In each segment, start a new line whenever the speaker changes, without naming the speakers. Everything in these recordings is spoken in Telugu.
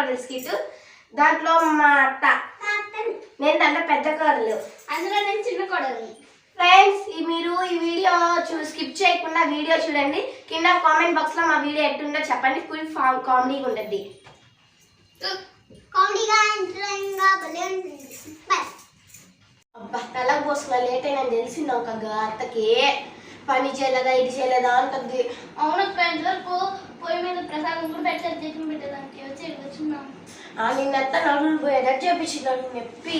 కోడలు స్కిట్. దాంట్లో మా అత్త, నేను దాంట్లో పెద్ద కోడలు,
అందులో నేను చిన్న కోడలు.
ఫ్రెండ్స్ మీరు ఈ వీడియో స్కిప్ చేయకుండా వీడియో చూడండి. కింద కామెంట్ బాక్స్ లో మా వీడియో ఎట్టుందో చెప్పండి. ఫుల్ కామెడీగా ఉంటుంది. అబ్బా తలకు పోసుకున్నా లేట్ అయినా తెలిసింది ఒక అత్తకి. పని చేయలేదా ఇది చేయలేదా అంటుంది.
అవునక్క ఇంతవరకు పొయ్యి మీద ప్రసాదం కూడా పెట్టలేదు, దీపం పెట్టేదానికి వచ్చి కూర్చున్నాం.
నిన్నత్త నడులు పోయేదా చేపించినాడు నొప్పి.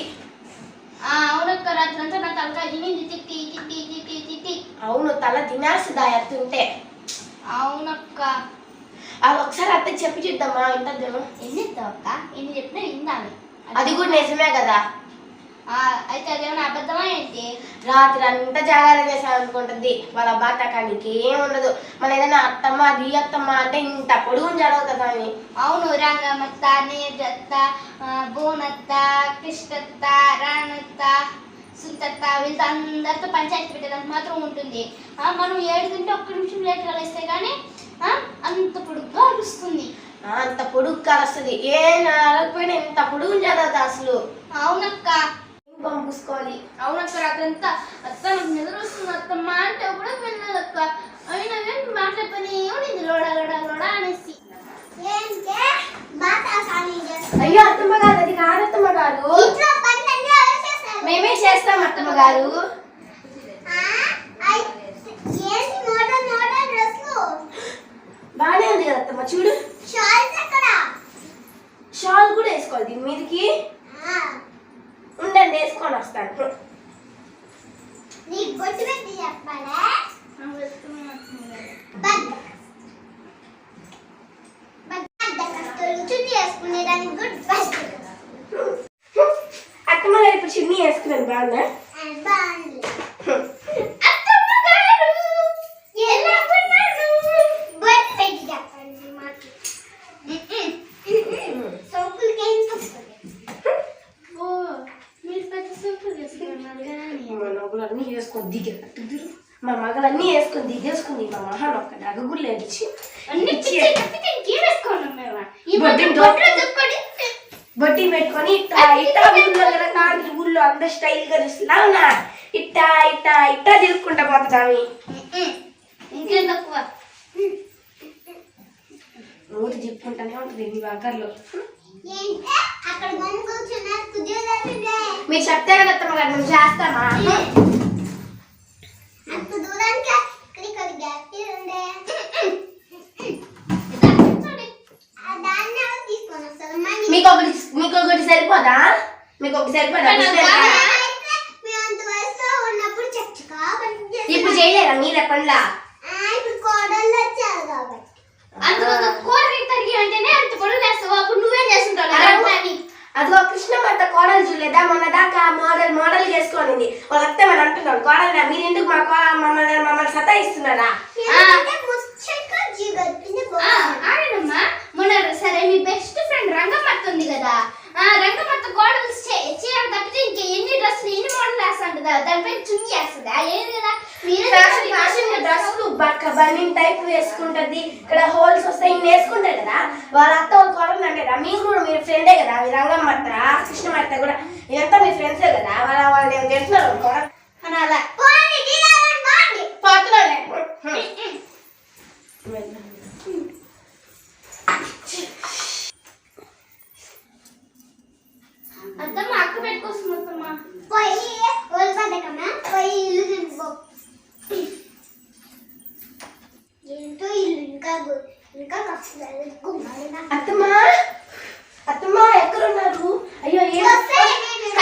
అవునక్క రాత్రంతా నా తలకాయ తినింది, తిట్టి తిట్టి తిట్టి తిట్టి.
అవును తల తినేస్తుందా ఎత్తుంటే.
అవునక్క
అది ఒకసారి అత్త చెప్పి చూద్దామా ఇంటద్దాము.
ఎన్ని ఇస్తావు అక్క? ఎన్ని చెప్పినా విందాను.
అది కూడా నిజమే కదా.
అయితే అదేమన్నా అబద్ధమా ఏంటి?
రాత్రి అంతా జాగారం చేసాను అనుకుంటుంది వాళ్ళ బాతకానికి. ఏం ఉండదు. మన ఏదైనా అత్తమ్మ అది అత్తమ్మ అంటే ఇంత పొడుగు జరుగుతుందా అని.
అవును రంగమత్త, నేజత్త, బోనత్త, కృష్ణత్త, రాణత్త, సుంతత్త వీళ్ళతో అందరితో పంచాయతీ పెట్టేదానికి మాత్రం ఉంటుంది. మనం 7 గంటే 1 నిమిషం లేట్ కలిస్తే కానీ అంత పొడుగ్గా అరుస్తుంది.
అంత పొడుగు కలుస్తుంది. ఏ అరకపోయినా ఇంత పొడుగు జరుగుతుంది అసలు.
అవునక్క
పంపుకోవాలి.
అవునక్క రాత్రంతా అత్త నాకు నిద్ర వస్తుంది అత్తమ్మ అంటే కూడా వెళ్ళదక్క. అయినా కానీ మాట్లాడుకొని ఏమిటి లోడా లోడా లోడా అనేసి.
అయ్యో అత్తమ్మ గారు అది కాదు అత్తమ్మ గారు, మేమే చేస్తాం అత్తమ్మ గారు. బానే ఉంది కదా అత్తమ్మ చూడు. షాల్ కూడా వేసుకోవాలి దీని మీదకి. ఉండండి వేసుకొని వస్తాను. అత్తమ్మ గారు ఇప్పుడు చిన్ని వేసుకున్నాను బాగుందా? మా మగలన్నీ వేసుకొని దిగేసుకుంది. మా మహాన్ ఒక్క నగగురు లేచి బొట్టి పెట్టుకొని ఇట్టా ఇట్టా ఊళ్ళో కదా కాంతి ఊళ్ళో అందరు స్టైల్ గా చూస్తున్నావునా ఇట్టా ఇట్టా ఇట్టా తిరుక్కుంటా పోతామి.
ఇంకేం తక్కువ
నోటి చెప్పుకుంటానే ఉంటుంది మీ వాకర్లో. మీరు చెప్తే కదా అత్తమ్మ గారు మేము చేస్తామా? మీకు ఒకటి సరిపోదా? మీకు ఒకటి సరిపోదా? ఇప్పుడు చేయలేరా మీరే పనులా? అదిగో కృష్ణమాత కోడలు చూడలేదా? మొన్న దాకా మోడల్ చేసుకొని వాళ్ళ అత్త మన అంటున్నాడు కోడలు మీరు ఎందుకు మమ్మల్ని సతాయిస్తున్నారా?
మొన్న సరే మీ బెస్ట్ ఫ్రెండ్ రంగమత్త ఉంది కదా, రంగమత్త కోడలు చీర తప్పితే ఇంకా ఎన్ని డ్రెస్సులు ఎన్ని మోడల్ వేస్తాను కదా, దానిపై చున్నీ వేస్తుంది. ఏది కదా
డ్రెస్సులు బనిన్ టైప్ వేసుకుంటది. ఇక్కడ హోల్స్ వస్తాయి ఇన్ని వేసుకుంటారు కదా. వాళ్ళ అత్త వాళ్ళ కోడలు అంటే కదా మీరు కూడా మీరు ఫ్రెండే కదా. మీ రంగమ్మత్త కృష్ణమత్త కూడా ఇదంతా మీ ఫ్రెండ్సే కదా. వాళ్ళు ఏం తెలుస్తున్నారు అని అలా పోతున్నాలే.
అత్తమ్మ అక్క పెట్టుకోసం అత్తమ్మ
అత్తమ్మ అత్తమ్మ ఎక్కడున్నారు? అయ్యో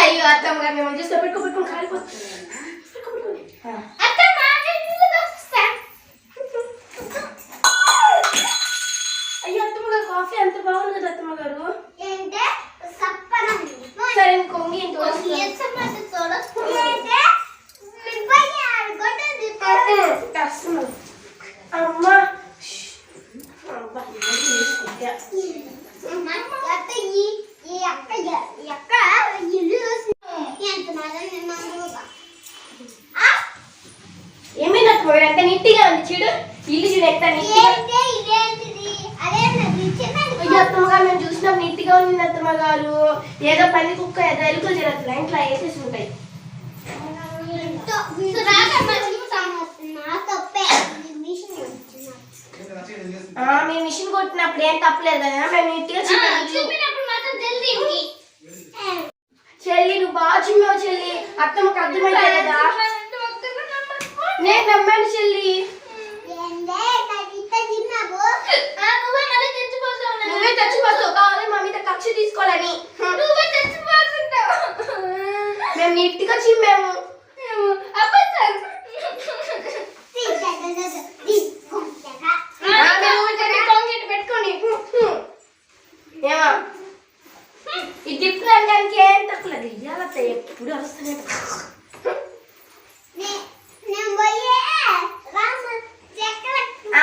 అయ్యో అత్తమ్మ గారు మేము చూస్తే పెట్టుకోబెట్టుకుని కాలిపోతుంది. అయ్యో అత్తమ్మ గారు కాఫీ అంత బాగుంది కదా అత్తమ్మ గారు. సరే కొంగి అమ్మా ఏమైనా ఎంత నీట్గా ఉంది చూడు. ఇల్లు చూడు ఎంత నీట్గా. అత్తమ్మగారు మేము చూసినప్పుడు నీట్గా ఉంది అత్తమ్మగారు. ఏదో పని కుక్క ఏదో ఎలుకలు జరుగుతున్నాయి ఇంట్లో వేసేసి ఉంటాయి. మీ మిషన్ కొట్టినప్పుడు ఏం తప్పలేదు కదా, మేము నీట్గా చెల్లి నువ్వు బాగా చిమ్మావు చెల్లి, అత్తమ్మకి అర్థమైతే కదా. నేను నమ్మాను చెల్లి. నువ్వే చచ్చిపోతావు కావాలి మా మీద కక్ష తీసుకోవాలని. మేము నీట్గా చిమ్మాము. పెట్టుకోండి ఏమా ఈ గిఫ్ట్ అనడానికి ఏం తక్కువలేదు. ఇవాళ ఎప్పుడు వస్తానే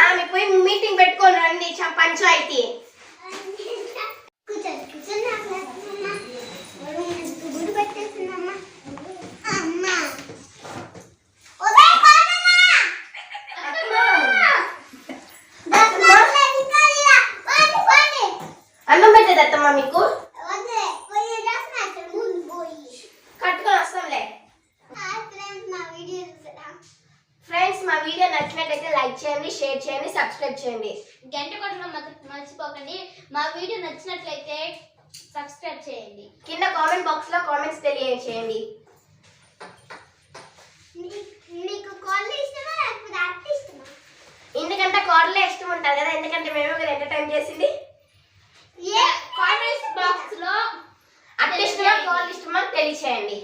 ఆమె పోయి మీటింగ్ పెట్టుకొని రండి పంచాయతీ. అన్నం పెట్టేది అత్తమ్మ మీకు కట్టుకొని వస్తాంలే. ఫ్రెండ్స్ మా వీడియో నచ్చినట్లయితే లైక్ చేయండి, షేర్ చేయండి, సబ్స్క్రైబ్ చేయండి.
గంట కొట్టడం మర్చిపోకండి. మా వీడియో నచ్చినట్లయితే సబ్స్క్రైబ్ చేయండి.
కింద కామెంట్ బాక్స్ లో కామెంట్స్ తెలియజేయండి.
మీకు కాల్ ఇష్టమా లేకపోతే అత్త ఇష్టమా?
ఎందుకంటే కార్లే ఇష్టం ఉంటారు కదా, ఎందుకంటే మేము కూడా ఎంటర్టైన్ చేసింది.
కామెంట్స్ బాక్స్ లో
అత్త ఇష్టమా కాల్ ఇష్టమా తెలియచేయండి.